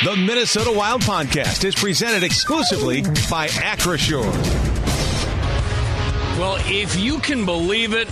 The Minnesota Wild podcast is presented exclusively by Acrisure. Well, if you can believe it,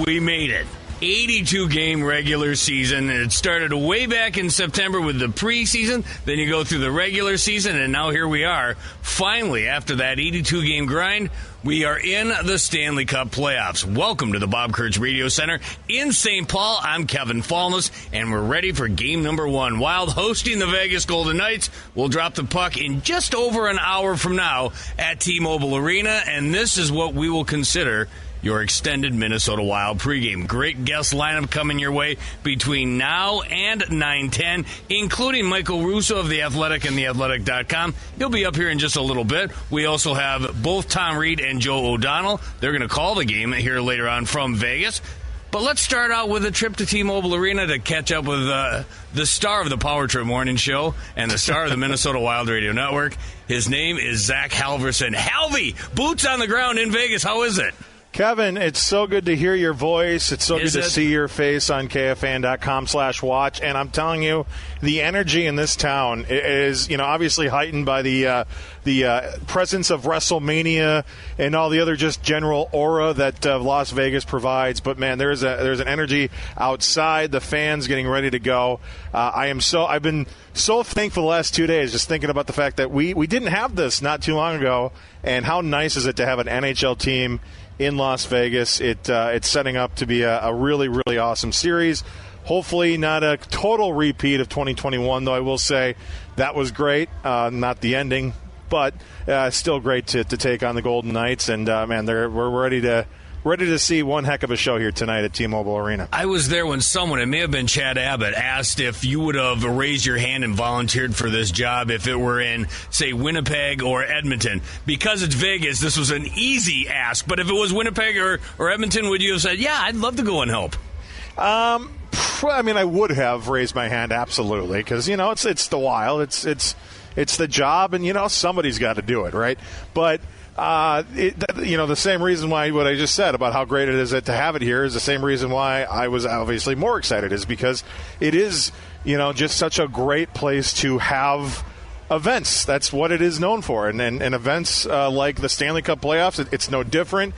we made it. 82-game regular season. It started way back in September with the preseason. Then you go through the regular season, and now here we are. Finally, after that 82-game grind, we are in the Stanley Cup playoffs. Welcome to the Bob Kurtz Radio Center in St. Paul. I'm Kevin Falness, and we're ready for game number one. Wild hosting the Vegas Golden Knights. We'll drop the puck in just over an hour from now at T-Mobile Arena, and this is what we will consider your extended Minnesota Wild pregame. Great guest lineup coming your way between now and 9:10, including Michael Russo of The Athletic and TheAthletic.com. He'll be up here in just a little bit. We also have both Tom Reid and Joe O'Donnell. They're going to call the game here later on from Vegas. But let's start out with a trip to T-Mobile Arena to catch up with the star of the Power Trip Morning Show and the star of the Minnesota Wild Radio Network. His name is Zach Halverson. Halvey, boots on the ground in Vegas. How is it? Kevin, it's so good to hear your voice. It's so good to see your face on KFAN.com/watch. And I'm telling you, the energy in this town is, obviously heightened by the presence of WrestleMania and all the other just general aura that Las Vegas provides. But man, there's an energy outside. The fans getting ready to go. I've been so thankful the last 2 days, just thinking about the fact that we didn't have this not too long ago. And how nice is it to have an NHL team in Las Vegas? It's setting up to be a really, really awesome series. Hopefully not a total repeat of 2021, though I will say that was great. Not the ending, but still great to take on the Golden Knights. And, man, we're ready to see one heck of a show here tonight at T-Mobile Arena. I was there when someone, it may have been Chad Abbott, asked if you would have raised your hand and volunteered for this job if it were in, say, Winnipeg or Edmonton. Because it's Vegas, this was an easy ask. But if it was Winnipeg or Edmonton, would you have said, yeah, I'd love to go and help? I mean, I would have raised my hand, absolutely, because, it's the Wild. It's the job, and, somebody's got to do it, right? But the same reason why what I just said about how great it is to have it here is the same reason why I was obviously more excited, is because it is, just such a great place to have events. That's what it is known for. And events like the Stanley Cup playoffs, it's no different.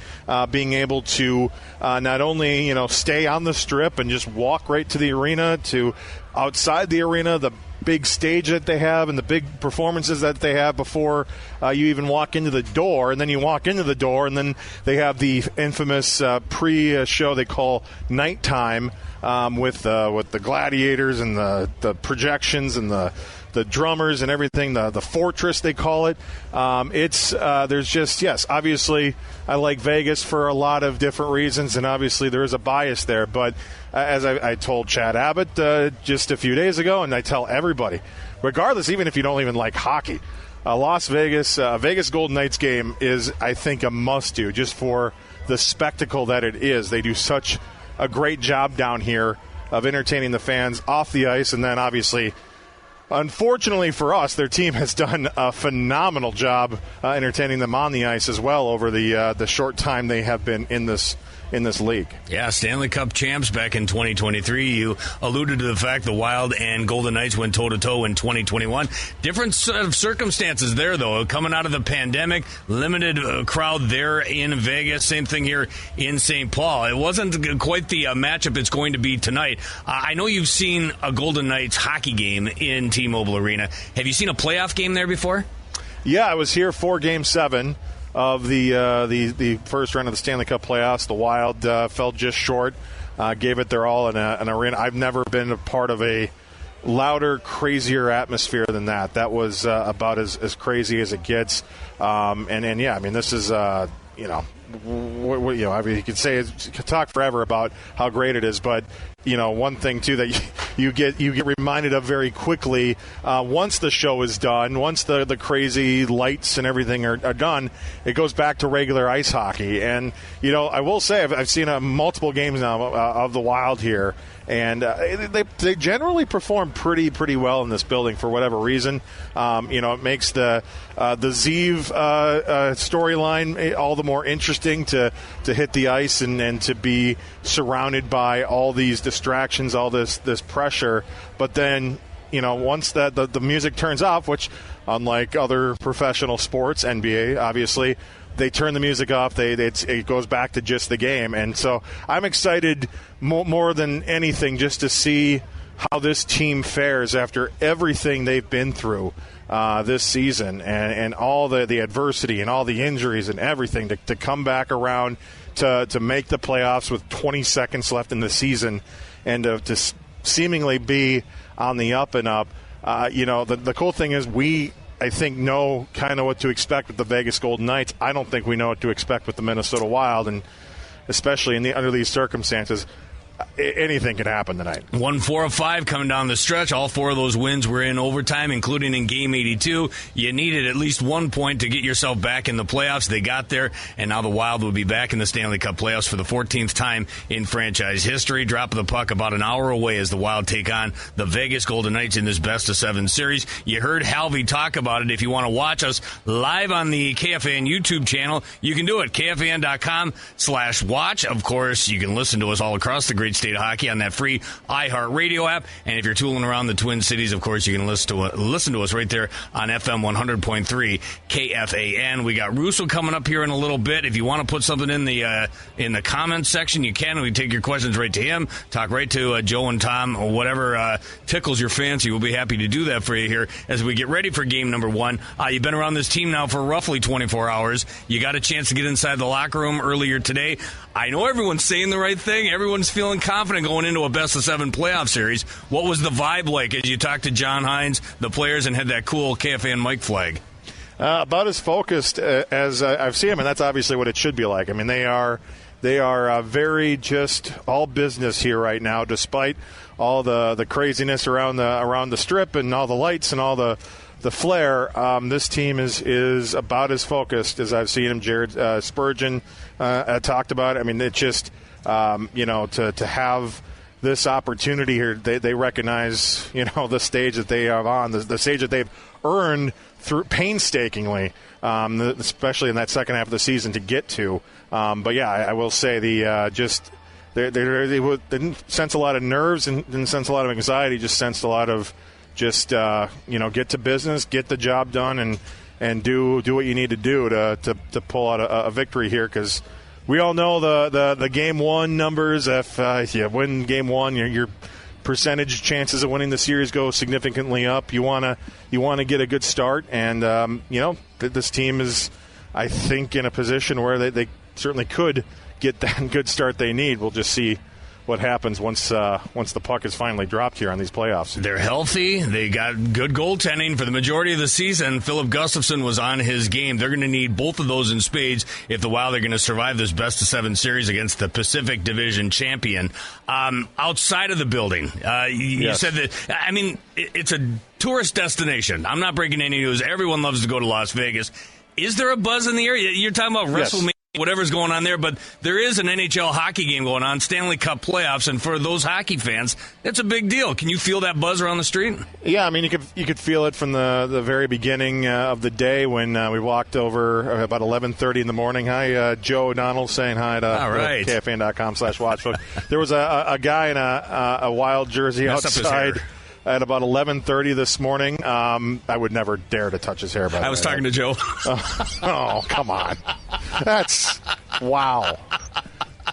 Being able to not only, stay on the strip and just walk right to the arena, to outside the arena, the big stage that they have and the big performances that they have before you even walk into the door. And then you walk into the door, and then they have the infamous pre-show they call nighttime with the gladiators and the projections and the drummers and everything, the fortress they call it. There's just, yes, obviously I like Vegas for a lot of different reasons, and obviously there is a bias there. But as I told Chad Abbott just a few days ago, and I tell everybody, regardless, even if you don't even like hockey, Las Vegas, Vegas Golden Knights game is, I think, a must-do just for the spectacle that it is. They do such a great job down here of entertaining the fans off the ice, and then obviously, unfortunately for us, their team has done a phenomenal job entertaining them on the ice as well over the short time they have been in this league. Yeah, Stanley Cup champs back in 2023. You alluded to the fact the Wild and Golden Knights went toe-to-toe in 2021. Different set of circumstances there, though. Coming out of the pandemic, limited crowd there in Vegas. Same thing here in St. Paul. It wasn't quite the matchup it's going to be tonight. I know you've seen a Golden Knights hockey game in T-Mobile Arena. Have you seen a playoff game there before? Yeah, I was here for Game 7. Of the first round of the Stanley Cup playoffs. The Wild fell just short, gave it their all in an arena. I've never been a part of a louder, crazier atmosphere than that. That was about as crazy as it gets. And yeah, I mean, this is I mean, you could talk forever about how great it is, but one thing too that you get reminded of very quickly once the show is done, once the crazy lights and everything are done, it goes back to regular ice hockey. And I will say I've seen multiple games now of the Wild here, and they generally perform pretty well in this building for whatever reason. It makes the Zeev storyline all the more interesting to hit the ice and to be surrounded by all these distractions, all this pressure. But then once the music turns off, which unlike other professional sports, NBA, obviously, they turn the music off. It goes back to just the game. And so I'm excited more than anything just to see how this team fares after everything they've been through this season and all the adversity and all the injuries and everything to come back around to make the playoffs with 20 seconds left in the season and to seemingly be on the up and up. The cool thing is I think, know kind of what to expect with the Vegas Golden Knights. I don't think we know what to expect with the Minnesota Wild, and especially under these circumstances, anything can happen tonight. 4 of 5 coming down the stretch. All 4 of those wins were in overtime, including in Game 82. You needed at least 1 point to get yourself back in the playoffs. They got there, and now the Wild will be back in the Stanley Cup playoffs for the 14th time in franchise history. Drop of the puck about an hour away as the Wild take on the Vegas Golden Knights in this best-of-7 series. You heard Halvey talk about it. If you want to watch us live on the KFAN YouTube channel, you can do it. KFAN.com/watch. Of course, you can listen to us all across the great state of hockey on that free iHeartRadio app. And if you're tooling around the Twin Cities, of course, you can listen to us right there on FM 100.3 KFAN. We got Russo coming up here in a little bit. If you want to put something in the comments section, you can. We take your questions right to him. Talk right to Joe and Tom, or whatever tickles your fancy. We'll be happy to do that for you here as we get ready for game number 1. You've been around this team now for roughly 24 hours. You got a chance to get inside the locker room earlier today. I know everyone's saying the right thing. Everyone's feeling confident going into a best-of-7 playoff series. What was the vibe like as you talked to John Hines, the players, and had that cool KFAN mic flag? About as focused as I've seen them, and that's obviously what it should be like. I mean, they are very just all business here right now, despite all the craziness around the strip and all the lights and all the flair. This team is about as focused as I've seen them. Jared Spurgeon talked about it. I mean, it just to have this opportunity here, they recognize the stage that they are on, the stage that they've earned through painstakingly, especially in that second half of the season to get to. But yeah, I will say they didn't sense a lot of nerves and didn't sense a lot of anxiety. Just sensed a lot of get to business, get the job done, and do what you need to do to pull out a victory here, because we all know the game 1 numbers. If you win game 1, your percentage chances of winning the series go significantly up. You want to get a good start, and this team is, I think, in a position where they certainly could get that good start they need. We'll just see what happens once the puck is finally dropped here on these playoffs. They're healthy. They got good goaltending for the majority of the season. Philip Gustafsson was on his game. They're going to need both of those in spades if the Wild are going to survive this best-of-7 series against the Pacific Division champion. Outside of the building, you said that, I mean, it's a tourist destination. I'm not breaking any news. Everyone loves to go to Las Vegas. Is there a buzz in the area? You're talking about WrestleMania. Whatever's going on there, but there is an NHL hockey game going on, Stanley Cup playoffs, and for those hockey fans, it's a big deal. Can you feel that buzz around the street? Yeah, I mean, you could feel it from the very beginning of the day when we walked over about 11:30 in the morning. Hi, Joe O'Donnell saying hi to KFAN.com/watch. There was a guy in a Wild jersey outside at about 11:30 this morning. I would never dare to touch his hair. I was talking to Joe. Oh, come on. That's wow,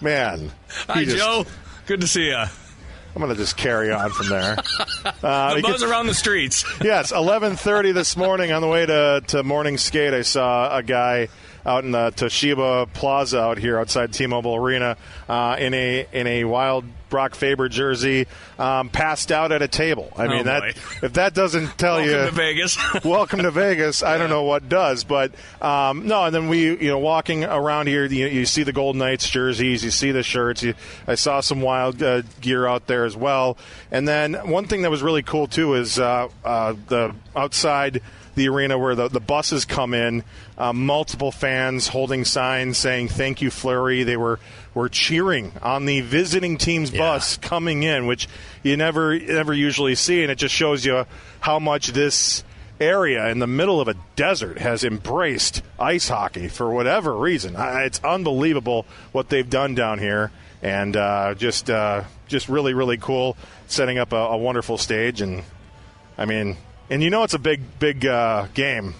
man. Hi, Joe. Good to see you. I'm going to just carry on from there. The buzz around the streets. Yes, 11:30 this morning on the way to morning skate, I saw a guy out in the Toshiba Plaza out here outside T-Mobile Arena in a Wild Brock Faber jersey, passed out at a table. I mean, if that doesn't tell you, welcome to Vegas. Welcome to Vegas. I don't know what does, but no. And then we, walking around here, you see the Golden Knights jerseys, you see the shirts. I saw some Wild gear out there as well. And then one thing that was really cool too is the outside the arena where the buses come in, multiple fans holding signs saying "Thank you, Fleury." They were cheering on the visiting team's bus coming in, which you never usually see, and it just shows you how much this area in the middle of a desert has embraced ice hockey for whatever reason. It's unbelievable what they've done down here, and just really, really cool, setting up a wonderful stage. And I mean, and it's a big game.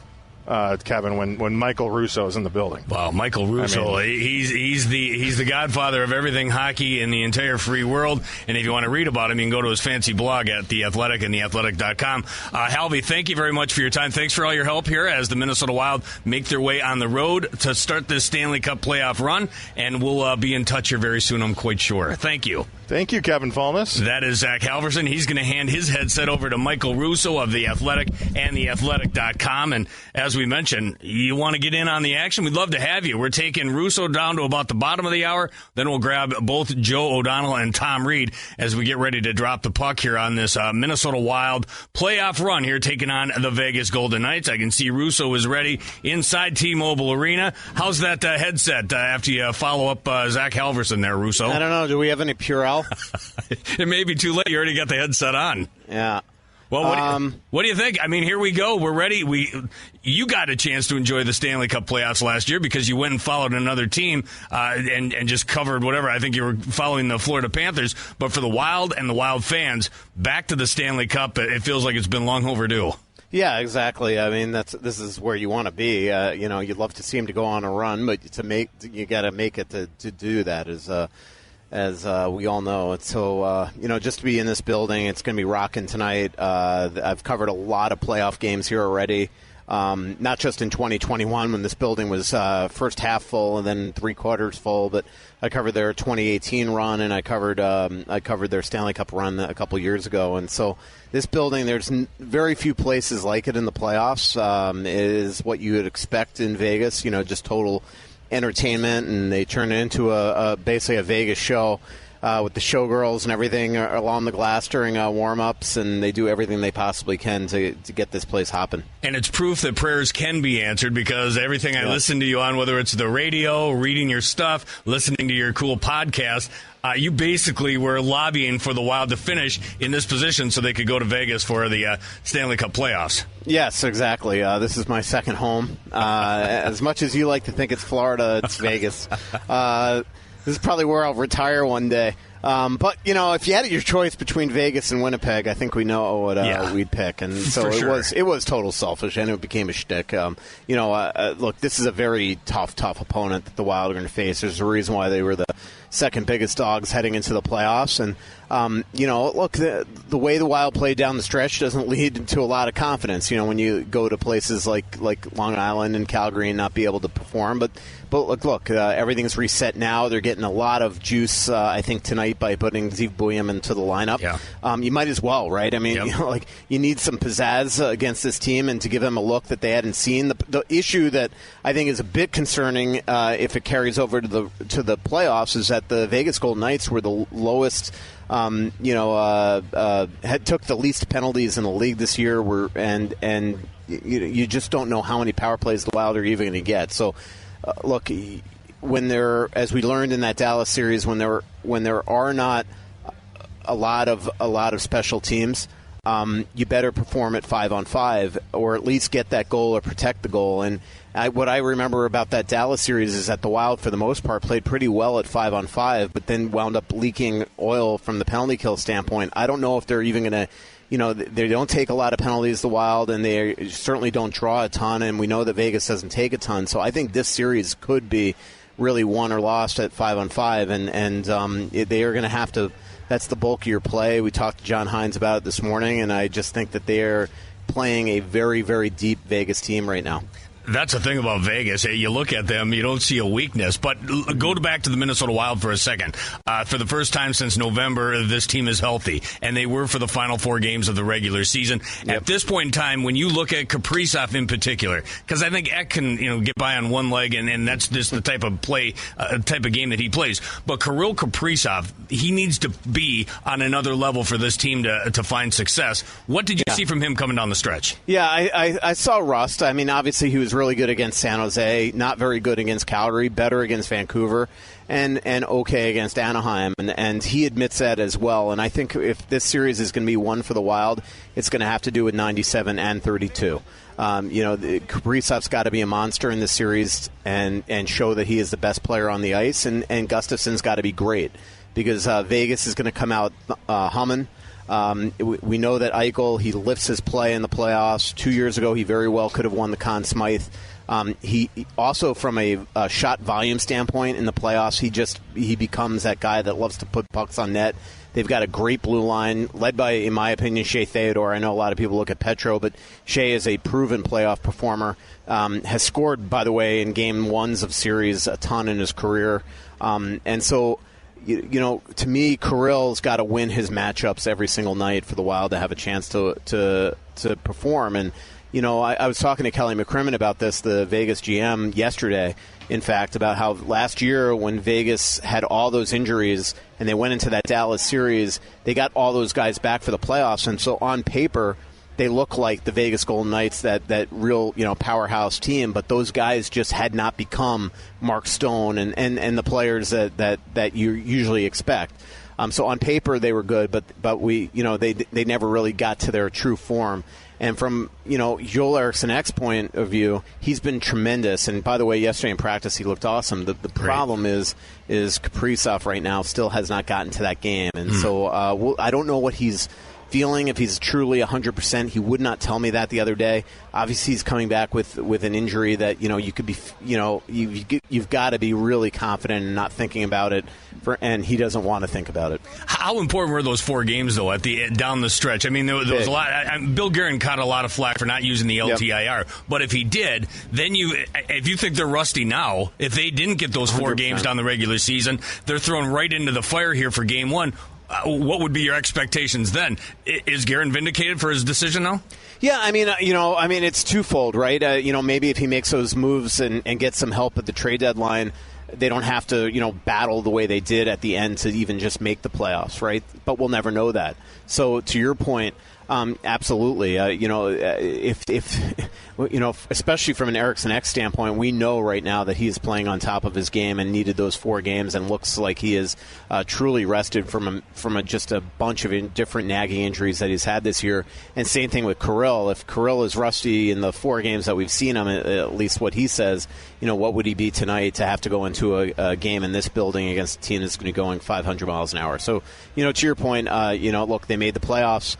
Kevin, when Michael Russo is in the building. Wow, Michael Russo, he's the godfather of everything hockey in the entire free world. And if you want to read about him, you can go to his fancy blog at The Athletic and theathletic.com. Halvey, thank you very much for your time. Thanks for all your help here as the Minnesota Wild make their way on the road to start this Stanley Cup playoff run. And we'll be in touch here very soon, I'm quite sure. Thank you. Thank you, Kevin Falness. That is Zach Halverson. He's going to hand his headset over to Michael Russo of The Athletic and theathletic.com. And as we mentioned, you want to get in on the action, we'd love to have you. We're taking Russo down to about the bottom of the hour. Then we'll grab both Joe O'Donnell and Tom Reid as we get ready to drop the puck here on this Minnesota Wild playoff run here, taking on the Vegas Golden Knights. I can see Russo is ready inside T-Mobile Arena. How's that headset after you follow up Zach Halverson there, Russo? I don't know. Do we have any Purell? It may be too late. You already got the headset on. Yeah. Well, what do you think? I mean, here we go. We're ready. You got a chance to enjoy the Stanley Cup playoffs last year because you went and followed another team and just covered whatever. I think you were following the Florida Panthers. But for the Wild and the Wild fans, back to the Stanley Cup, it feels like it's been long overdue. Yeah, exactly. I mean, this is where you want to be. You'd love to see him to go on a run, but you got to make it to do that. As we all know. And so, just to be in this building, it's going to be rocking tonight. I've covered a lot of playoff games here already, not just in 2021 when this building was first half full and then 3/4 full, but I covered their 2018 run and I covered their Stanley Cup run a couple years ago. And so this building, there's very few places like it in the playoffs. It is what you would expect in Vegas, just total entertainment, and they turn it into basically a Vegas show with the showgirls and everything along the glass during warm-ups, and they do everything they possibly can to get this place hopping. And it's proof that prayers can be answered because everything I listen to you on, whether it's the radio, reading your stuff, listening to your cool podcast, you basically were lobbying for the Wild to finish in this position so they could go to Vegas for the Stanley Cup playoffs. Yes, exactly. This is my second home. As much as you like to think it's Florida, it's Vegas. This is probably where I'll retire one day. But, if you had your choice between Vegas and Winnipeg, I think we know what we'd pick. And so it was total selfish, and it became a shtick. Look, this is a very tough opponent that the Wild are going to face. There's a reason why they were the second biggest dogs heading into the playoffs. And, look, the way the Wild played down the stretch doesn't lead to a lot of confidence, when you go to places like Long Island and Calgary and not be able to perform. But look, everything's reset now. They're getting a lot of juice, I think, tonight by putting Zeev Buium into the lineup. Yeah. You might as well, right? I mean, you need some pizzazz against this team and to give them a look that they hadn't seen. The issue that I think is a bit concerning if it carries over to the playoffs is that the Vegas Golden Knights were the lowest took the least penalties in the league this year. And you just don't know how many power plays the Wild are even going to get. So, look, when there, as we learned in that Dallas series, when there are not a lot of special teams, you better perform at 5-on-5 or at least get that goal or protect the goal. And what I remember about that Dallas series is that the Wild, for the most part, played pretty well at 5-on-5, but then wound up leaking oil from the penalty kill standpoint. I don't know if they're even going to, they don't take a lot of penalties, the Wild, and they certainly don't draw a ton, and we know that Vegas doesn't take a ton. So I think this series could be really won or lost at 5-on-5, and they are going to have to. That's the bulk of your play. We talked to John Hines about it this morning, and I just think that they're playing a very, very deep Vegas team right now. That's the thing about Vegas. You look at them, you don't see a weakness. But go back to the Minnesota Wild for a second. For the first time since November, this team is healthy, and they were for the final 4 games of the regular season. Yep. At this point in time, when you look at Kaprizov in particular, because I think Ek can get by on one leg, and that's just the type of game that he plays. But Kirill Kaprizov, he needs to be on another level for this team to find success. What did you see from him coming down the stretch? Yeah, I saw rust. I mean, obviously he was really good against San Jose, not very good against Calgary, better against Vancouver, and okay against Anaheim, and he admits that as well. And I think if this series is going to be one for the Wild, it's going to have to do with 97 and 32. Kaprizov's got to be a monster in this series and show that he is the best player on the ice, and Gustafson's got to be great because Vegas is going to come out humming. We know that Eichel, he lifts his play in the playoffs. 2 years ago, he very well could have won the Conn Smythe. He also, from a shot volume standpoint in the playoffs, he becomes that guy that loves to put pucks on net. They've got a great blue line, led by, in my opinion, Shea Theodore. I know a lot of people look at Petro, but Shea is a proven playoff performer. Has scored, by the way, in game ones of series a ton in his career. And so, you know, to me, Kirill's got to win his matchups every single night for the Wild to have a chance to perform. And, you know, I was talking to Kelly McCrimmon about this, the Vegas GM, yesterday, in fact, about how last year when Vegas had all those injuries and they went into that Dallas series, they got all those guys back for the playoffs. And so on paper, they look like the Vegas Golden Knights, that real, you know, powerhouse team. But those guys just had not become Mark Stone and the players that you usually expect. So on paper they were good, but we, you know, they never really got to their true form. And from, you know, Joel Eriksson's point of view, he's been tremendous. And by the way, yesterday in practice he looked awesome. The problem is Kaprizov right now still has not gotten to that game. And so I don't know what he's feeling, if he's truly 100%. He would not tell me that the other day. Obviously he's coming back with an injury that, you know, you could be, you know, you've got to be really confident and not thinking about it, and he doesn't want to think about it. How important were those 4 games, though, down the stretch? I mean, there was a lot. Bill Guerin caught a lot of flack for not using the LTIR, but if he did, then if you think they're rusty now, if they didn't get those 4 games down the regular season, they're thrown right into the fire here for game 1. What would be your expectations then? Is Guerin vindicated for his decision now? Yeah, I mean, it's twofold, right? Maybe if he makes those moves and gets some help at the trade deadline, they don't have to, battle the way they did at the end to even just make the playoffs, right? But we'll never know that. So to your point, absolutely. Especially from an Eriksson X standpoint, we know right now that he is playing on top of his game and needed those 4 games, and looks like he is truly rested from just a bunch of different nagging injuries that he's had this year. And same thing with Kirill. If Kirill is rusty in the 4 games that we've seen him, at least what he says, what would he be tonight to have to go into a game in this building against a team that's going to be going 500 miles an hour? So, to your point, look, they made the playoffs.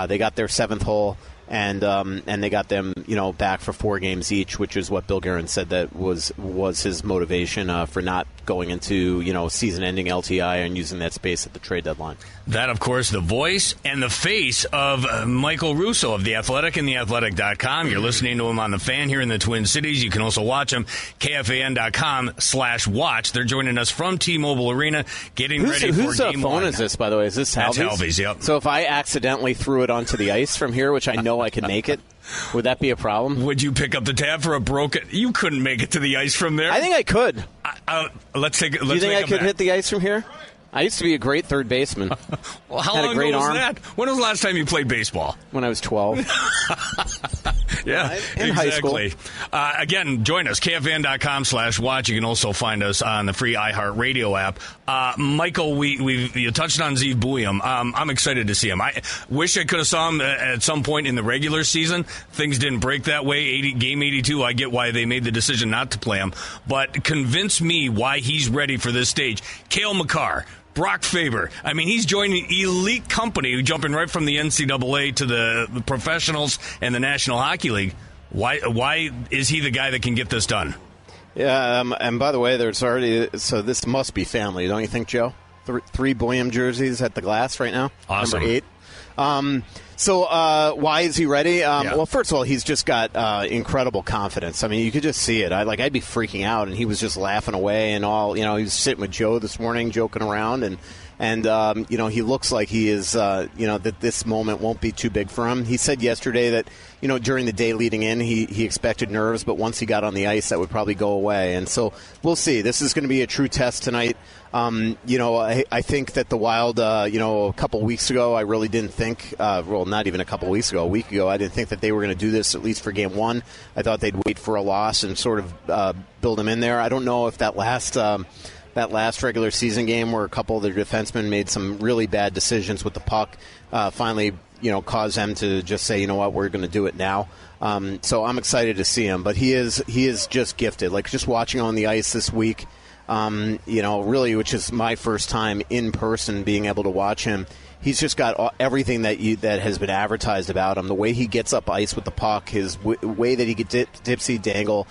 They got their 7th hole, and they got them, back for 4 games each, which is what Bill Guerin said that was his motivation for not going into, season-ending LTI and using that space at the trade deadline. That, of course, the voice and the face of Michael Russo of The Athletic and TheAthletic.com. You're listening to him on The Fan here in the Twin Cities. You can also watch him, KFAN.com/watch. They're joining us from T-Mobile Arena, getting ready for whose Game 1. Phone is this, by the way? Is this Halvey's? That's Halvey's, yep. So if I accidentally threw it onto the ice from here, which I know I can make it, would that be a problem? Would you pick up the tab for a broken? You couldn't make it to the ice from there. I think I could. Let's take. Do you think I could hit the ice from here? I used to be a great third baseman. Well, how long ago was that? When was the last time you played baseball? When I was 12. Yeah, in high school. Again, join us, KFAN.com/watch. You can also find us on the free iHeartRadio app. Michael, you touched on Zeev Buium. I'm excited to see him. I wish I could have saw him at some point in the regular season. Things didn't break that way. Game 82, I get why they made the decision not to play him. But convince me why he's ready for this stage. Cale Makar, Brock Faber. I mean, he's joining elite company, jumping right from the NCAA to the professionals and the National Hockey League. Why is he the guy that can get this done? Yeah, and by the way, there's already, so this must be family, don't you think, Joe? 3 Buium jerseys at the glass right now. Awesome. Number 8. So why is he ready? Well, first of all, he's just got incredible confidence. I mean, you could just see it. I'd be freaking out, and he was just laughing away and all. He was sitting with Joe this morning, joking around, and he looks like he is, that this moment won't be too big for him. He said yesterday that, during the day leading in, he expected nerves, but once he got on the ice, that would probably go away. And so we'll see. This is going to be a true test tonight. I think that the Wild, a couple weeks ago, I really didn't think, not even a couple weeks ago, a week ago, I didn't think that they were going to do this, at least for Game 1. I thought they'd wait for a loss and sort of build them in there. I don't know if that last regular season game where a couple of their defensemen made some really bad decisions with the puck finally, caused them to just say, you know what, we're going to do it now. So I'm excited to see him. But he is just gifted. Like, just watching on the ice this week, really, which is my first time in person being able to watch him. he's just got everything that has been advertised about him. The way he gets up ice with the puck, his way that he can dipsy dangle,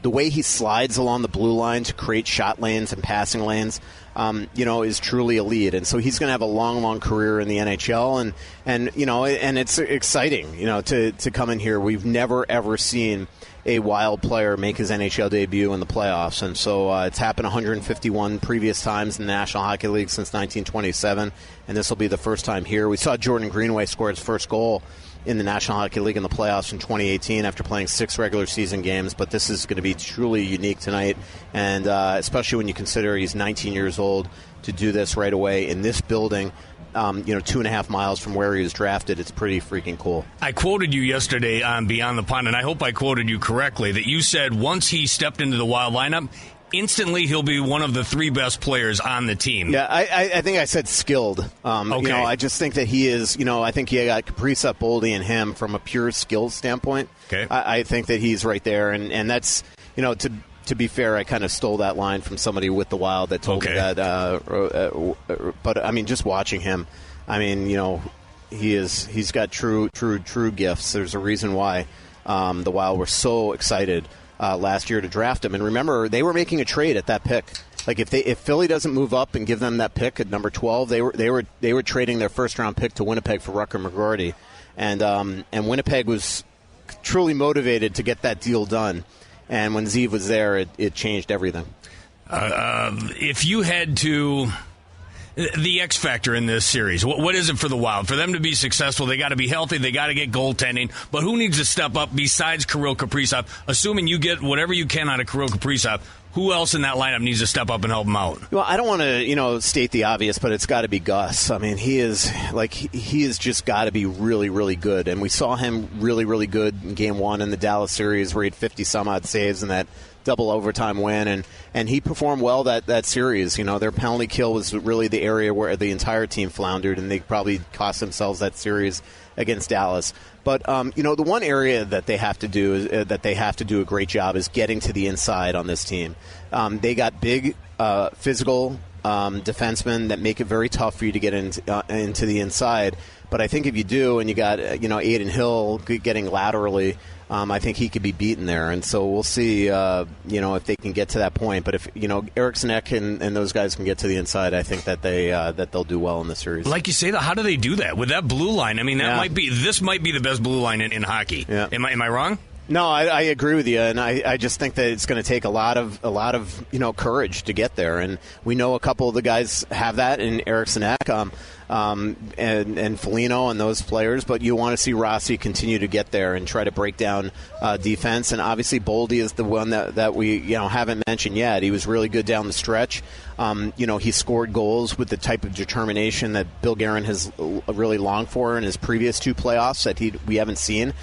the way he slides along the blue line to create shot lanes and passing lanes, is truly elite. And so he's going to have a long, long career in the NHL. And it's exciting, to come in here. We've never, ever seen a Wild player make his NHL debut in the playoffs. And so it's happened 151 previous times in the National Hockey League since 1927. And this will be the first time here. We saw Jordan Greenway score his first goal in the National Hockey League in the playoffs in 2018 after playing 6 regular season games, but this is going to be truly unique tonight, and especially when you consider he's 19 years old to do this right away in this building, 2.5 miles from where he was drafted. It's pretty freaking cool. I quoted you yesterday on Beyond the Pond, and I hope I quoted you correctly, that you said once he stepped into the Wild lineup, instantly he'll be one of the 3 best players on the team. Yeah, I think I said skilled. Okay. I just think that he is, I think you got Kaprizov, Boldy, and him from a pure skill standpoint. Okay. I think that he's right there, and that's, to be fair, I kind of stole that line from somebody with the Wild that told me that. But, I mean, just watching him, he's got true gifts. There's a reason why the Wild were so excited last year to draft him. And remember, they were making a trade at that pick. Like if Philly doesn't move up and give them that pick at number 12, they were trading their first round pick to Winnipeg for Rutger McGroarty, and Winnipeg was truly motivated to get that deal done. And when Zeev was there, it changed everything. If you had to, the X factor in this series, what is it for the Wild? For them to be successful, they got to be healthy, they got to get goaltending. But who needs to step up besides Kirill Kaprizov? Assuming you get whatever you can out of Kirill Kaprizov, who else in that lineup needs to step up and help him out? Well, I don't want to, state the obvious, but it's got to be Gus. I mean, he is just got to be really, really good. And we saw him really, really good in Game 1 in the Dallas series where he had 50-some-odd saves in that double overtime win, and he performed well that series. Their penalty kill was really the area where the entire team floundered, and they probably cost themselves that series against Dallas. But the one area that they have to do a great job is getting to the inside on this team. They got big physical defensemen that make it very tough for you to get into the inside. But I think if you do, and you got Adin Hill getting laterally, I think he could be beaten there. And so we'll see if they can get to that point. But if Eriksson Ek and those guys can get to the inside, I think that they'll do well in the series. Like you say, how do they do that with that blue line? I mean, this might be the best blue line in hockey. Yeah. Am I wrong? No, I agree with you, and I just think that it's going to take a lot of courage to get there, and we know a couple of the guys have that in Eriksson Ek, and Foligno and those players, but you want to see Rossi continue to get there and try to break down defense, and obviously Boldy is the one that we haven't mentioned yet. He was really good down the stretch. He scored goals with the type of determination that Bill Guerin has really longed for in his previous 2 playoffs that we haven't seen.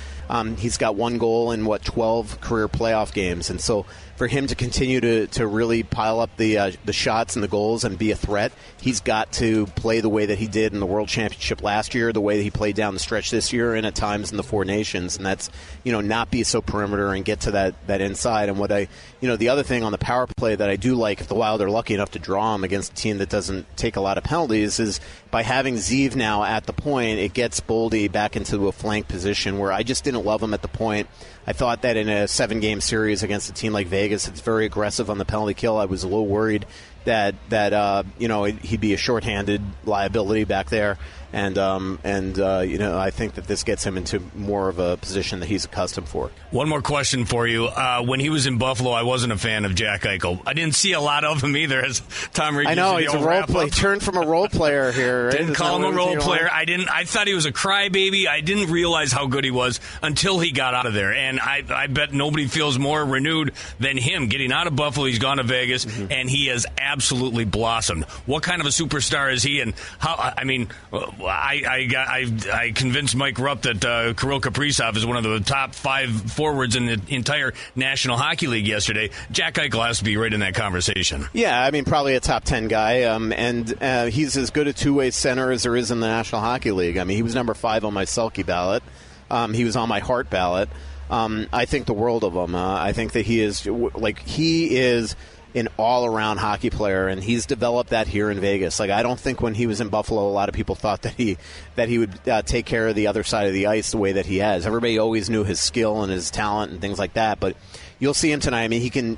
He's got 1 goal in 12 career playoff games, and so for him to continue to really pile up the shots and the goals and be a threat, he's got to play the way that he did in the World Championship last year, the way that he played down the stretch this year, and at times in the Four Nations, and that's not be so perimeter and get to that inside. And what the other thing on the power play that I do like, if the Wild are lucky enough to draw him against a team that doesn't take a lot of penalties, is by having Zeev now at the point, it gets Boldy back into a flank position where I just didn't love him at the point. I thought that in a 7-game series against a team like Vegas, it's very aggressive on the penalty kill. I was a little worried that he'd be a shorthanded liability back there. And I think that this gets him into more of a position that he's accustomed for. One more question for you. When he was in Buffalo, I wasn't a fan of Jack Eichel. I didn't see a lot of him either, as Tom Reid. I know, he's a role player. Turned from a role player here. Right? Didn't call him a role player. I thought he was a crybaby. I didn't realize how good he was until he got out of there. And I bet nobody feels more renewed than him. Getting out of Buffalo, he's gone to Vegas, and he has absolutely blossomed. What kind of a superstar is he? And how? I mean, I convinced Mike Rupp that Kirill Kaprizov is one of the top 5 forwards in the entire National Hockey League yesterday. Jack Eichel has to be right in that conversation. Yeah, I mean, probably a top 10 guy, and he's as good a two-way center as there is in the National Hockey League. I mean, he was number 5 on my Selke ballot. He was on my Hart ballot. I think the world of him. I think that he is an all-around hockey player, and he's developed that here in Vegas. Like, I don't think when he was in Buffalo, a lot of people thought that he would take care of the other side of the ice the way that he has. Everybody always knew his skill and his talent and things like that, but you'll see him tonight. I mean, he can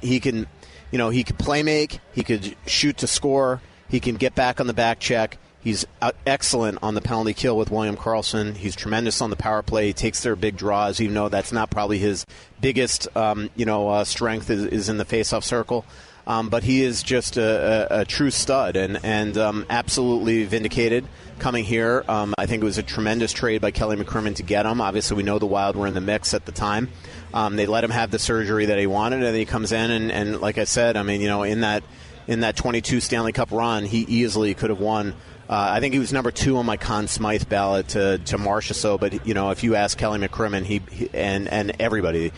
play make, he could shoot to score, he can get back on the back check. He's excellent on the penalty kill with William Karlsson. He's tremendous on the power play. He takes their big draws, even though that's not probably his biggest strength is in the faceoff circle. But he is just a true stud and absolutely vindicated coming here. I think it was a tremendous trade by Kelly McCrimmon to get him. Obviously, we know the Wild were in the mix at the time. They let him have the surgery that he wanted, and then he comes in and like I said, I mean, in that 22 Stanley Cup run, he easily could have won. I think he was number 2 on my Conn Smythe ballot to Marchessault. But if you ask Kelly McCrimmon, he and everybody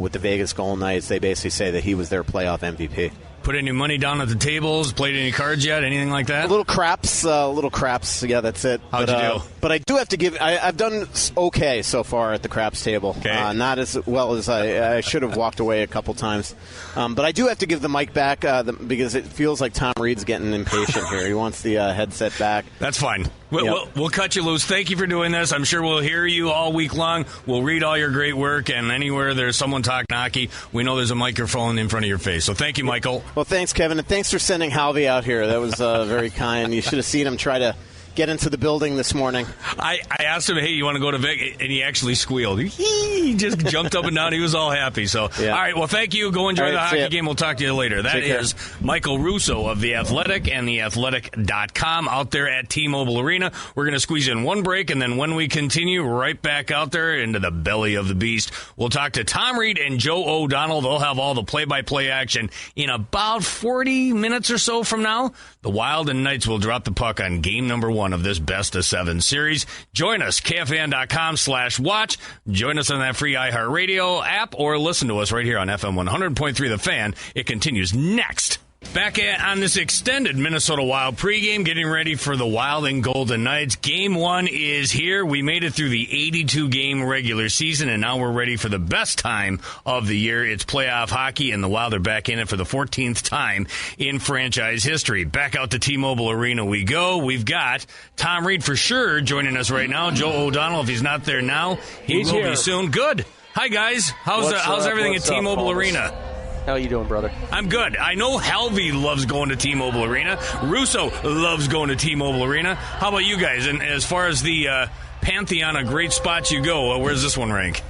with the Vegas Golden Knights, they basically say that he was their playoff MVP. Put any money down at the tables? Played any cards yet? Anything like that? Little craps. Yeah, that's it. How'd you do? But I do have to give. I've done okay so far at the craps table. Okay. Not as well as I should have walked away a couple times. But I do have to give the mic back because it feels like Tom Reid's getting impatient here. He wants the headset back. That's fine. We'll cut you loose. Thank you for doing this. I'm sure we'll hear you all week long. We'll read all your great work, and anywhere there's someone talking hockey, we know there's a microphone in front of your face. So thank you, Michael. Well, thanks, Kevin, and thanks for sending Halvey out here. That was very kind. You should have seen him try to get into the building this morning. I asked him, hey, you want to go to Vegas? And he actually squealed. He just jumped up and down. He was all happy. So, yeah. All right, well, thank you. Go enjoy the hockey game. We'll talk to you later. That is Michael Russo of The Athletic and TheAthletic.com out there at T-Mobile Arena. We're going to squeeze in one break, and then when we continue, right back out there into the belly of the beast, we'll talk to Tom Reid and Joe O'Donnell. They'll have all the play-by-play action in about 40 minutes or so from now. The Wild and Knights will drop the puck on game number 1 of this best-of-7 series. Join us, KFAN.com/watch. Join us on that free iHeartRadio app or listen to us right here on FM 100.3 The Fan. It continues next. Back on this extended Minnesota Wild pregame, getting ready for the Wild and Golden Knights. Game 1 is here. We made it through the 82-game regular season, and now we're ready for the best time of the year. It's playoff hockey, and the Wild are back in it for the 14th time in franchise history. Back out to T-Mobile Arena we go. We've got Tom Reid for sure joining us right now. Joe O'Donnell, if he's not there now, he's will here. Be soon. Good. Hi, guys. How's everything at T-Mobile Arena? How you doing, brother? I'm good. I know Halvey loves going to T-Mobile Arena. Russo loves going to T-Mobile Arena. How about you guys? And as far as the pantheon of great spots you go, where's this one rank?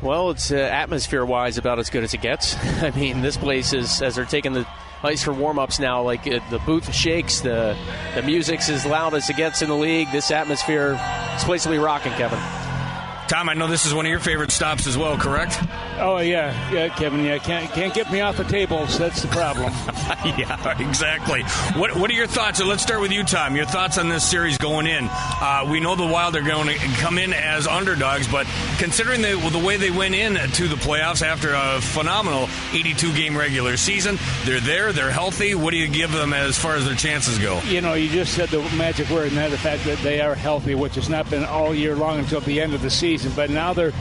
Well, it's atmosphere-wise about as good as it gets. I mean, this place is, as they're taking the ice for warm-ups now, like the booth shakes, the music's as loud as it gets in the league. This atmosphere, this place will be rocking, Kevin. Tom, I know this is one of your favorite stops as well, correct? Oh, yeah, Kevin. Yeah, can't get me off the tables. That's the problem. Yeah, exactly. What are your thoughts? So let's start with you, Tom. Your thoughts on this series going in. We know the Wild are going to come in as underdogs, but considering the way they went in to the playoffs after a phenomenal 82-game regular season, they're there, they're healthy. What do you give them as far as their chances go? You know, you just said the magic word, and that's the fact that they are healthy, which has not been all year long until the end of the season. But now they're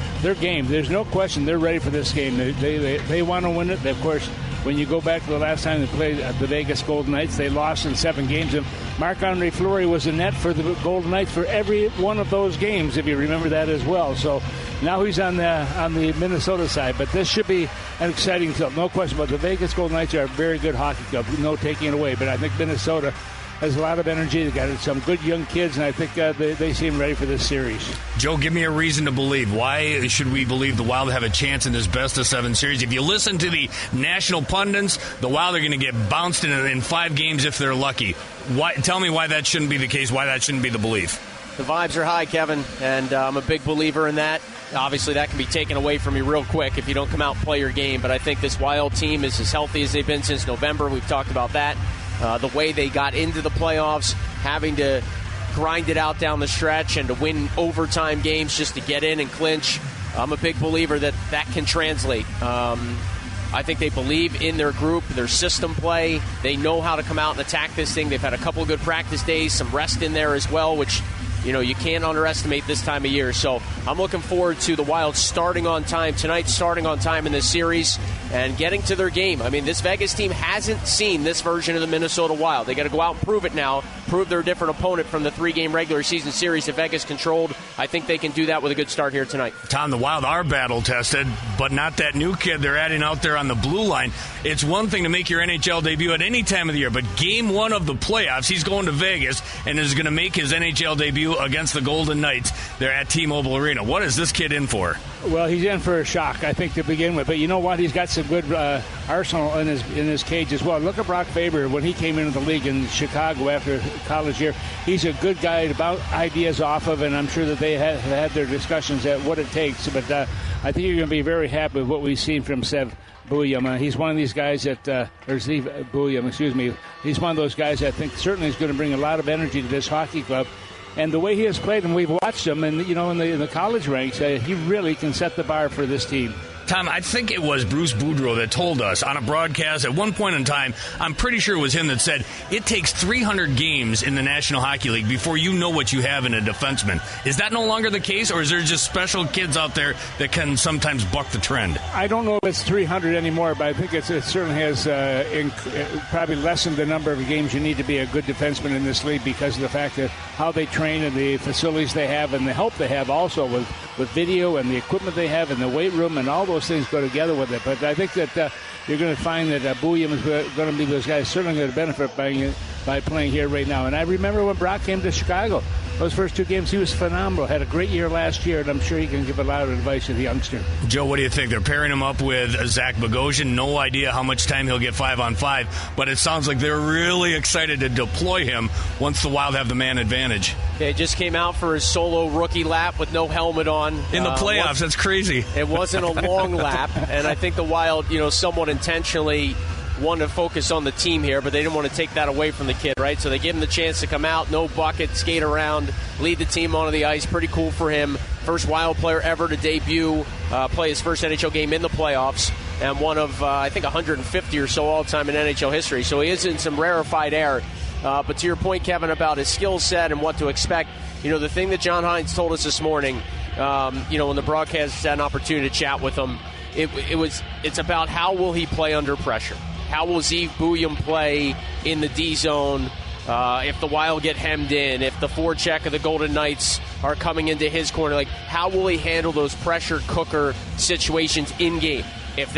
game. There's no question they're ready for this game. They want to win it. Of course, when you go back to the last time they played the Vegas Golden Knights, they lost in 7 games. And Marc-Andre Fleury was in net for the Golden Knights for every one of those games, if you remember that as well. So now he's on the Minnesota side. But this should be an exciting club. No question about it. The Vegas Golden Knights are a very good hockey club. No taking it away. But I think Minnesota has a lot of energy. They got some good young kids, and I think they seem ready for this series. Joe, give me a reason to believe. Why should we believe the Wild have a chance in this best-of-7 series? If you listen to the national pundits, the Wild are going to get bounced in 5 games if they're lucky. Tell me why that shouldn't be the case, why that shouldn't be the belief. The vibes are high, Kevin, and I'm a big believer in that. Obviously, that can be taken away from you real quick if you don't come out and play your game, but I think this Wild team is as healthy as they've been since November. We've talked about that. The way they got into the playoffs, having to grind it out down the stretch and to win overtime games just to get in and clinch. I'm a big believer that can translate. I think they believe in their group, their system play. They know how to come out and attack this thing. They've had a couple of good practice days, some rest in there as well, which You can't underestimate this time of year. So I'm looking forward to the Wild starting on time tonight, starting on time in this series, and getting to their game. I mean, this Vegas team hasn't seen this version of the Minnesota Wild. They got to go out and prove it now, prove they're a different opponent from the 3-game regular season series that Vegas controlled. I think they can do that with a good start here tonight. Tom, the Wild are battle-tested, but not that new kid they're adding out there on the blue line. It's one thing to make your NHL debut at any time of the year, but game 1 of the playoffs, he's going to Vegas and is going to make his NHL debut against the Golden Knights. They're at T-Mobile Arena. What is this kid in for? Well, he's in for a shock, I think, to begin with. But you know what? He's got some good arsenal in his cage as well. Look at Brock Faber when he came into the league in Chicago after college year. He's a good guy to bounce ideas off of, and I'm sure that they have had their discussions at what it takes. But I think you're going to be very happy with what we've seen from Sev Bouillon. He's one of these guys that, or Steve Bouillon, excuse me. He's one of those guys that I think certainly is going to bring a lot of energy to this hockey club. And the way he has played, and we've watched him, and in the college ranks, he really can set the bar for this team. Tom, I think it was Bruce Boudreau that told us on a broadcast at one point in time, I'm pretty sure it was him that said, it takes 300 games in the National Hockey League before you know what you have in a defenseman. Is that no longer the case, or is there just special kids out there that can sometimes buck the trend? I don't know if it's 300 anymore, but I think it certainly has probably lessened the number of games you need to be a good defenseman in this league because of the fact that how they train and the facilities they have and the help they have also with video and the equipment they have in the weight room and all those things go together with it. But I think that you're going to find that Bouillon is going to be those guys certainly going to benefit by playing here right now. And I remember when Brock came to Chicago, those first 2 games, he was phenomenal. Had a great year last year, and I'm sure he can give a lot of advice to the youngster. Joe, what do you think? They're pairing him up with Zach Bogosian. No idea how much time he'll get 5-on-5, but it sounds like they're really excited to deploy him once the Wild have the man advantage. Yeah, he just came out for his solo rookie lap with no helmet on. In the playoffs, that's crazy. It wasn't a long lap, and I think the Wild, somewhat intentionally wanted to focus on the team here, but they didn't want to take that away from the kid, right? So they gave him the chance to come out, no bucket, skate around, lead the team onto the ice. Pretty cool for him. First Wild player ever to debut, play his first NHL game in the playoffs, and one of, I think, 150 or so all-time in NHL history. So he is in some rarefied air. But to your point, Kevin, about his skill set and what to expect, the thing that John Hines told us this morning, when the broadcast had an opportunity to chat with him, it's about how will he play under pressure. How will Zeke Bouillon play in the D zone if the Wild get hemmed in, if the forecheck of the Golden Knights are coming into his corner? Like, how will he handle those pressure cooker situations in game? If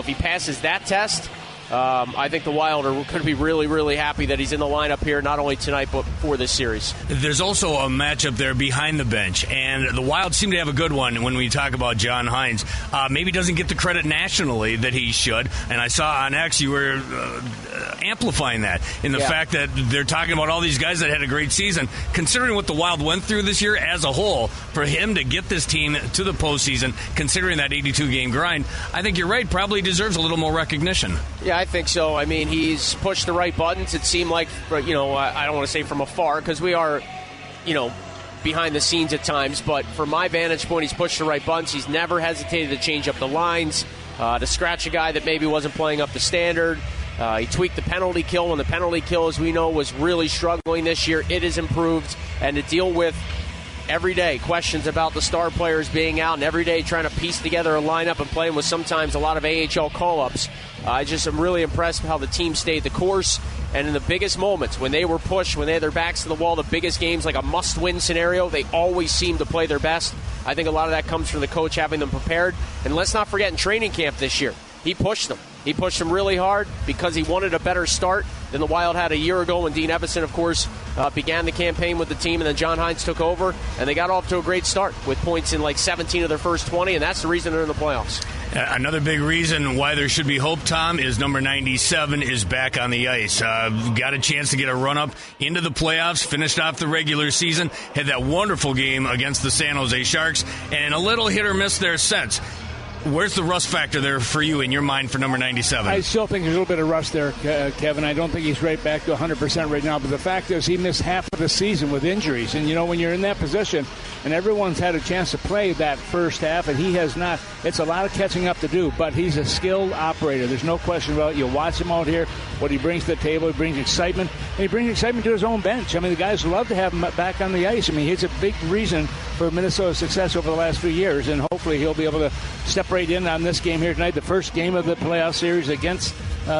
he passes that test, I think the Wild are going to be really, really happy that he's in the lineup here, not only tonight, but for this series. There's also a matchup there behind the bench, and the Wild seem to have a good one when we talk about John Hines. Maybe doesn't get the credit nationally that he should, and I saw on X you were amplifying that in the fact that they're talking about all these guys that had a great season. Considering what the Wild went through this year as a whole, for him to get this team to the postseason, considering that 82-game grind, I think you're right, probably deserves a little more recognition. Yeah, I think so. I mean, he's pushed the right buttons. It seemed like, I don't want to say from afar, because we are, behind the scenes at times, but from my vantage point, he's pushed the right buttons. He's never hesitated to change up the lines, to scratch a guy that maybe wasn't playing up to standard. He tweaked the penalty kill when the penalty kill, as we know, was really struggling this year. It has improved, and to deal with every day questions about the star players being out, and every day trying to piece together a lineup and playing with sometimes a lot of AHL call-ups. I just am really impressed with how the team stayed the course, and in the biggest moments, when they were pushed, when they had their backs to the wall, the biggest games, like a must-win scenario, they always seem to play their best. I think a lot of that comes from the coach having them prepared. And let's not forget, in training camp this year, he pushed them. He pushed them really hard because he wanted a better start than the Wild had a year ago when Dean Evason, of course, began the campaign with the team, and then John Hines took over, and they got off to a great start with points in like 17 of their first 20, and that's the reason they're in the playoffs. Another big reason why there should be hope, Tom, is number 97 is back on the ice. Got a chance to get a run-up into the playoffs, finished off the regular season, had that wonderful game against the San Jose Sharks, and a little hit or miss there since. Where's the rust factor there for you in your mind for number 97? I still think there's a little bit of rust there, Kevin. I don't think he's right back to 100% right now. But the fact is he missed half of the season with injuries. And, when you're in that position and everyone's had a chance to play that first half and he has not, it's a lot of catching up to do. But he's a skilled operator. There's no question about it. You watch him out here, what he brings to the table. He brings excitement. And he brings excitement to his own bench. I mean, the guys love to have him back on the ice. I mean, he's a big reason for Minnesota's success over the last few years. And hopefully he'll be able to step right in on this game here tonight, the first game of the playoff series against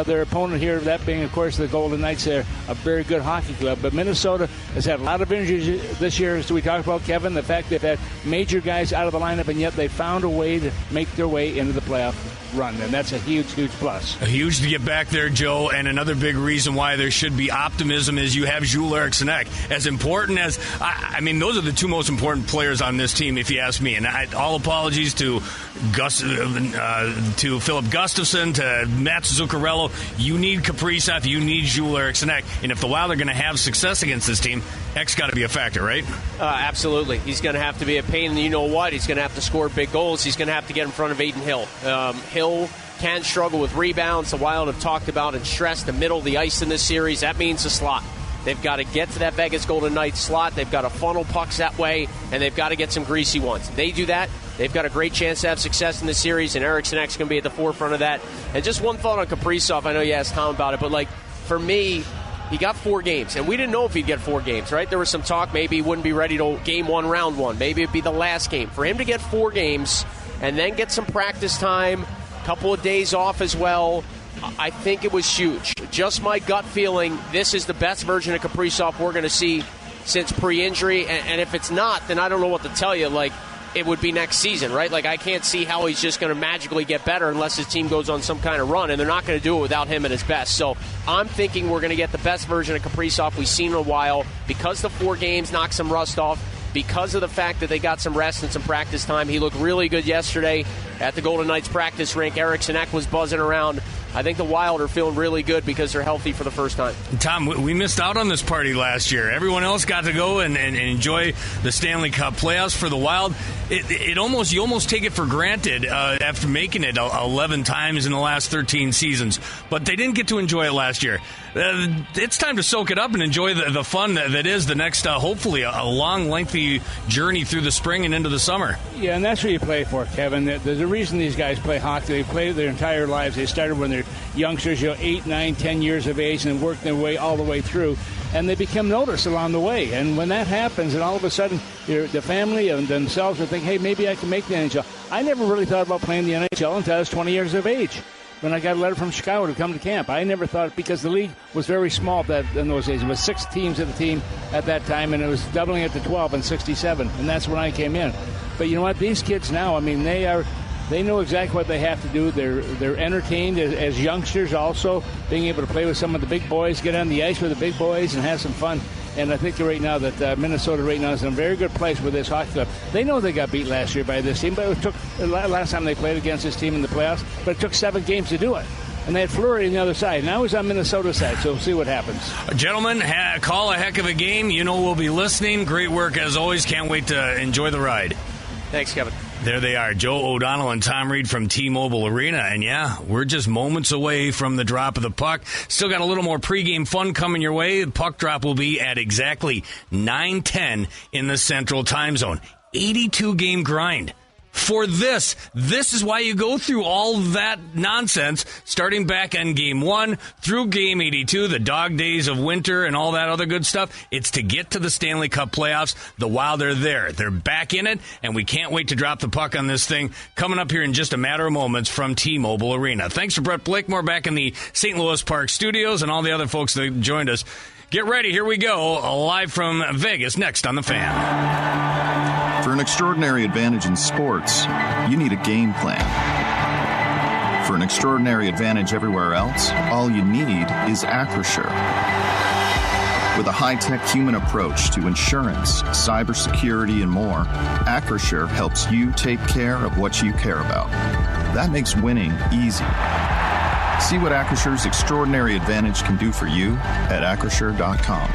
their opponent here, that being, of course, the Golden Knights. They're a very good hockey club. But Minnesota has had a lot of injuries this year, as we talked about, Kevin. The fact they've had major guys out of the lineup, and yet they found a way to make their way into the playoff run, and that's a huge, huge plus. Huge to get back there, Joe, and another big reason why there should be optimism is you have Jules Eriksson Ek. As important as, I mean, those are the two most important players on this team, if you ask me. And all apologies to Philip Gustafson, to Matt Zuccarello. You need Kaprizov, you need Jules Eriksson Ek. And if the Wild are going to have success against this team, Ek's got to be a factor, right? Absolutely. He's going to have to be a pain in the you-know-what. He's going to have to score big goals. He's going to have to get in front of Adin Hill. Hill can struggle with rebounds. The Wild have talked about and stressed the middle of the ice in this series. That means the slot. They've got to get to that Vegas Golden Knights slot. They've got to funnel pucks that way, and they've got to get some greasy ones. If they do that, they've got a great chance to have success in this series, and Eriksson Ek's going to be at the forefront of that. And just one thought on Kaprizov. I know you asked Tom about it, but, for me, he got 4 games, and we didn't know if he'd get 4 games, right? There was some talk maybe he wouldn't be ready to game 1, round 1. Maybe it'd be the last game. For him to get 4 games and then get some practice time, a couple of days off as well, I think it was huge. Just my gut feeling, this is the best version of Kaprizov we're going to see since pre-injury. And if it's not, then I don't know what to tell you. It would be next season, right? I can't see how he's just going to magically get better unless his team goes on some kind of run, and they're not going to do it without him at his best. So I'm thinking we're going to get the best version of Kaprizov we've seen in a while because the 4 games knocked some rust off, because of the fact that they got some rest and some practice time. He looked really good yesterday at the Golden Knights practice rink. Eriksson Ek was buzzing around. I think the Wild are feeling really good because they're healthy for the first time. Tom, we missed out on this party last year. Everyone else got to go and enjoy the Stanley Cup playoffs. For the Wild, you almost take it for granted after making it 11 times in the last 13 seasons. But they didn't get to enjoy it last year. It's time to soak it up and enjoy the fun that is the next, hopefully, a long, lengthy journey through the spring and into the summer. Yeah, and that's what you play for, Kevin. There's a reason these guys play hockey. They play their entire lives. They started when they're youngsters, 8, 9, 10 years of age, and work their way all the way through. And they become noticed along the way. And when that happens, and all of a sudden, the family and themselves will think, hey, maybe I can make the NHL. I never really thought about playing the NHL until I was 20 years of age, when I got a letter from Chicago to come to camp. I never thought, because the league was very small in those days. It was 6 teams of the team at that time, and it was doubling it to 12 in '67, and that's when I came in. But you know what? These kids now, I mean, they know exactly what they have to do. They're entertained as youngsters also, being able to play with some of the big boys, get on the ice with the big boys, and have some fun. And I think right now that Minnesota right now is in a very good place with this hockey club. They know they got beat last year by this team, but it took last time they played against this team in the playoffs, but it took 7 games to do it. And they had Fleury on the other side. Now he's on Minnesota's side, so we'll see what happens. Gentlemen, call a heck of a game. We'll be listening. Great work as always. Can't wait to enjoy the ride. Thanks, Kevin. There they are, Joe O'Donnell and Tom Reid from T-Mobile Arena. And yeah, we're just moments away from the drop of the puck. Still got a little more pregame fun coming your way. The puck drop will be at exactly 9:10 in the Central Time Zone. 82-game grind. For this is why you go through all that nonsense, starting back on Game 1 through Game 82, the dog days of winter and all that other good stuff. It's to get to the Stanley Cup playoffs. The Wild are there. They're back in it, and we can't wait to drop the puck on this thing. Coming up here in just a matter of moments from T-Mobile Arena. Thanks for Brett Blakemore back in the St. Louis Park studios and all the other folks that joined us. Get ready. Here we go. Live from Vegas, next on The Fan. For an extraordinary advantage in sports, you need a game plan. For an extraordinary advantage everywhere else, all you need is Acrisure. With a high-tech human approach to insurance, cybersecurity, and more, Acrisure helps you take care of what you care about. That makes winning easy. See what Acrisure's extraordinary advantage can do for you at Acrisure.com.